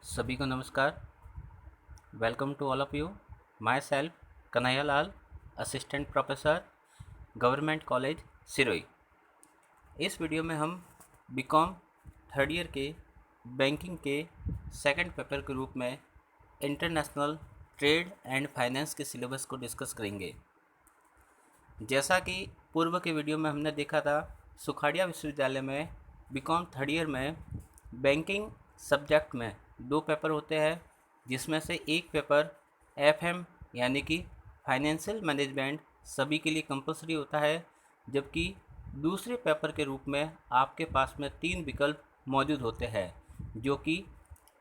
सभी को नमस्कार। Welcome to all of you. Myself Kanhaiya Lal, assistant professor, government college Sirohi. इस वीडियो में हम बीकॉम थर्ड ईयर के बैंकिंग के सेकंड पेपर के रूप में इंटरनेशनल ट्रेड एंड फाइनेंस के सिलेबस को डिस्कस करेंगे। जैसा कि पूर्व के वीडियो में हमने देखा था, सुखाड़िया विश्वविद्यालय में बीकॉम थर्ड ईयर में बैंकिंग सब्जेक्ट में 2 पेपर होते हैं, जिसमें से एक पेपर एफएम यानी कि फाइनेंशियल मैनेजमेंट सभी के लिए कंपलसरी होता है, जबकि दूसरे पेपर के रूप में आपके पास में 3 विकल्प मौजूद होते हैं, जो कि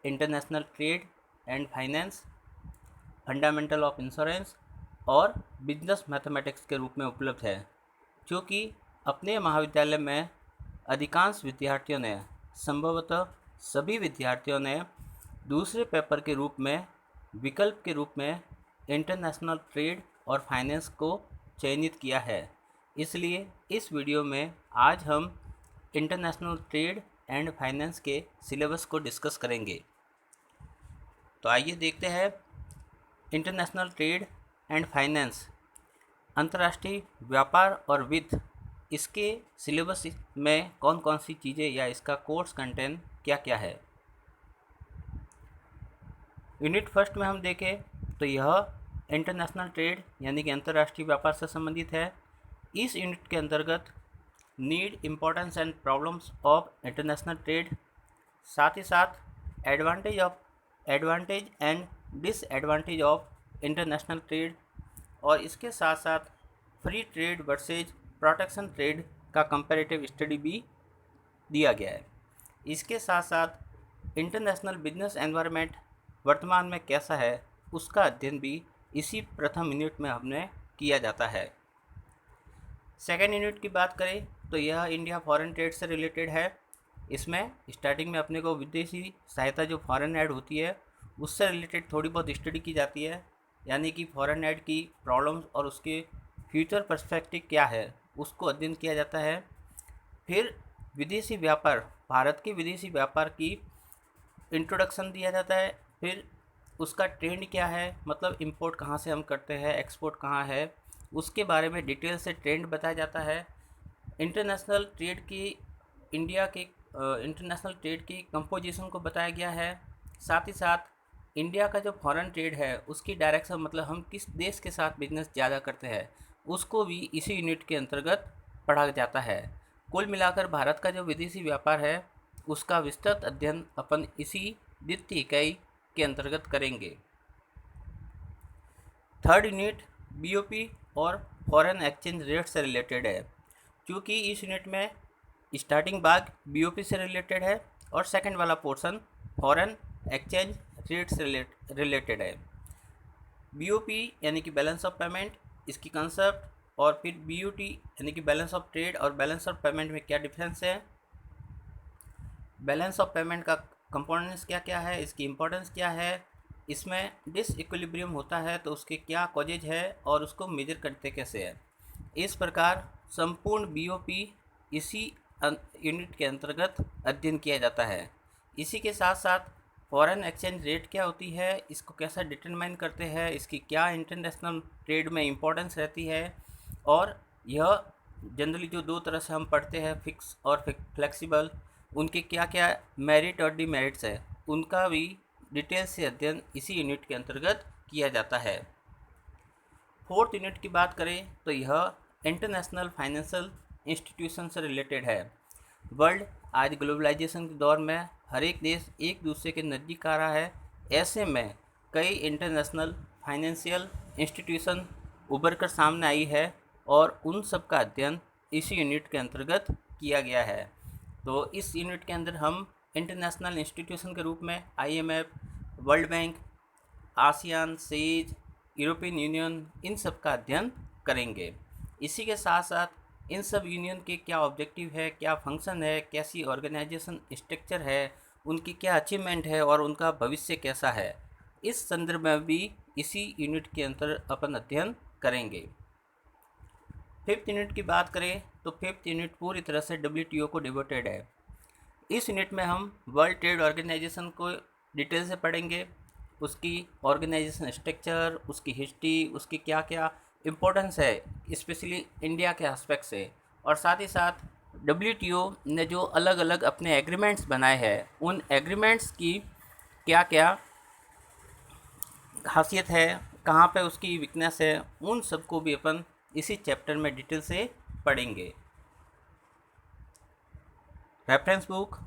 international trade and finance, fundamental of insurance और बिजनेस मैथमेटिक्स के रूप में उपलब्ध है। क्योंकि अपने महाविद्यालय में अधिकांश विद्यार्थियों ने, संभवतः सभी विद्यार्थियों ने दूसरे पेपर के रूप में विकल्प के रूप में इंटरनेशनल ट्रेड और फाइनेंस को चयनित किया है, इसलिए इस वीडियो में आज हम इंटरनेशनल ट्रेड एंड फाइनेंस के सिलेबस को डिस्कस करेंगे। तो आइए देखते हैं इंटरनेशनल ट्रेड एंड फाइनेंस, अंतर्राष्ट्रीय व्यापार और वित्त, इसके सिलेबस में कौन कौन सी चीज़ें या इसका कोर्स कंटेंट क्या क्या है। यूनिट फर्स्ट में हम देखें तो यह इंटरनेशनल ट्रेड यानी कि अंतर्राष्ट्रीय व्यापार से संबंधित है। इस यूनिट के अंतर्गत need, importance and problems of international trade, साथ ही साथ advantage and disadvantage of international trade, और इसके साथ साथ free trade versus protection trade का कंपैरेटिव स्टडी भी दिया गया है। इसके साथ साथ इंटरनेशनल बिजनेस एनवायरनमेंट वर्तमान में कैसा है, उसका अध्ययन भी इसी प्रथम यूनिट में हमने किया जाता है। सेकेंड यूनिट की बात करें तो यह इंडिया फॉरेन ट्रेड से रिलेटेड है। इसमें स्टार्टिंग में अपने को विदेशी सहायता जो फॉरेन एड होती है उससे रिलेटेड थोड़ी बहुत स्टडी की जाती है, यानी कि फॉरेन एड की प्रॉब्लम्स और उसके फ्यूचर पर्सपेक्टिव क्या है उसको अध्ययन किया जाता है। फिर विदेशी व्यापार, भारत के विदेशी व्यापार की इंट्रोडक्शन दिया जाता है। फिर उसका ट्रेंड क्या है, मतलब इंपोर्ट कहाँ से हम करते हैं, एक्सपोर्ट कहाँ है, उसके बारे में डिटेल से ट्रेंड बताया जाता है। इंटरनेशनल ट्रेड की इंटरनेशनल ट्रेड की कंपोजिशन को बताया गया है। साथ ही साथ इंडिया का जो फॉरेन ट्रेड है उसकी डायरेक्शन, मतलब हम किस देश के साथ बिजनेस ज़्यादा करते हैं, उसको भी इसी यूनिट के अंतर्गत पढ़ा जाता है। कुल मिलाकर भारत का जो विदेशी व्यापार है उसका विस्तृत अध्ययन अपन इसी द्वितीय इकाई के अंतर्गत करेंगे। थर्ड यूनिट बीओपी और फॉरेन एक्सचेंज रेट से रिलेटेड है। क्योंकि इस यूनिट में स्टार्टिंग भाग बीओपी से रिलेटेड है और सेकंड वाला पोर्शन फॉरेन एक्सचेंज रेट से रिलेटेड है। बीओपी यानी कि बैलेंस ऑफ पेमेंट, इसकी कंसेप्ट, और फिर बीयूटी यानी कि बैलेंस ऑफ ट्रेड और बैलेंस ऑफ पेमेंट में क्या डिफरेंस है, बैलेंस ऑफ पेमेंट का कंपोनेंट्स क्या क्या है, इसकी इम्पोर्टेंस क्या है, इसमें डिसइक्विलिब्रियम होता है तो उसके क्या कॉजेज है और उसको मेजर करते कैसे है। इस प्रकार संपूर्ण बीओपी इसी यूनिट के अंतर्गत अध्ययन किया जाता है। इसी के साथ साथ फॉरेन एक्सचेंज रेट क्या होती है, इसको कैसा डिटरमाइन करते हैं, इसकी क्या इंटरनेशनल ट्रेड में इम्पोर्टेंस रहती है, और यह जनरली जो 2 तरह से हम पढ़ते हैं, फिक्स और फ्लेक्सिबल, उनके क्या क्या मेरिट और डिमेरिट्स है, उनका भी डिटेल से अध्ययन इसी यूनिट के अंतर्गत किया जाता है। फोर्थ यूनिट की बात करें तो यह इंटरनेशनल फाइनेंशियल इंस्टीट्यूशन से रिलेटेड है। वर्ल्ड आज ग्लोबलाइजेशन के दौर में हर एक देश एक दूसरे के नज़दीक आ रहा है। ऐसे में कई इंटरनेशनल फाइनेंशियल इंस्टीट्यूशन उभर कर सामने आई है और उन सब का अध्ययन इसी यूनिट के अंतर्गत किया गया है। तो इस यूनिट के अंदर हम इंटरनेशनल इंस्टीट्यूशन के रूप में आईएमएफ, वर्ल्ड बैंक, आसियान, सेज, यूरोपियन यूनियन, इन सब का अध्ययन करेंगे। इसी के साथ साथ इन सब यूनियन के क्या ऑब्जेक्टिव है, क्या फंक्शन है, कैसी ऑर्गेनाइजेशन स्ट्रक्चर है, उनकी क्या अचीवमेंट है और उनका भविष्य कैसा है, इस संदर्भ में भी इसी यूनिट के अंतर अपन अध्ययन करेंगे। फिफ्थ यूनिट की बात करें तो फिफ्थ यूनिट पूरी तरह से डब्ल्यूटीओ को डिवोटेड है। इस यूनिट में हम वर्ल्ड ट्रेड ऑर्गेनाइजेशन को डिटेल से पढ़ेंगे, उसकी ऑर्गेनाइजेशन स्ट्रक्चर, उसकी हिस्ट्री, उसकी क्या क्या इम्पोर्टेंस है स्पेशली इंडिया के एस्पेक्ट से, और साथ ही साथ डब्ल्यूटीओ ने जो अलग अलग अपने एग्रीमेंट्स बनाए हैं उन एग्रीमेंट्स की क्या क्या खासियत है, कहाँ पे उसकी वीकनेस है, उन सबको भी अपन इसी चैप्टर में डिटेल से पढ़ेंगे। रेफरेंस बुक,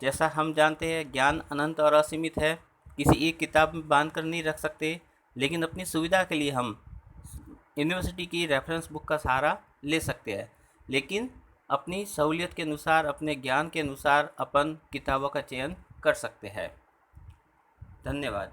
जैसा हम जानते हैं ज्ञान अनंत और असीमित है, किसी एक किताब में बांध कर नहीं रख सकते, लेकिन अपनी सुविधा के लिए हम यूनिवर्सिटी की रेफरेंस बुक का सहारा ले सकते हैं, लेकिन अपनी सहूलियत के अनुसार, अपने ज्ञान के अनुसार अपन किताबों का चयन कर सकते हैं। धन्यवाद।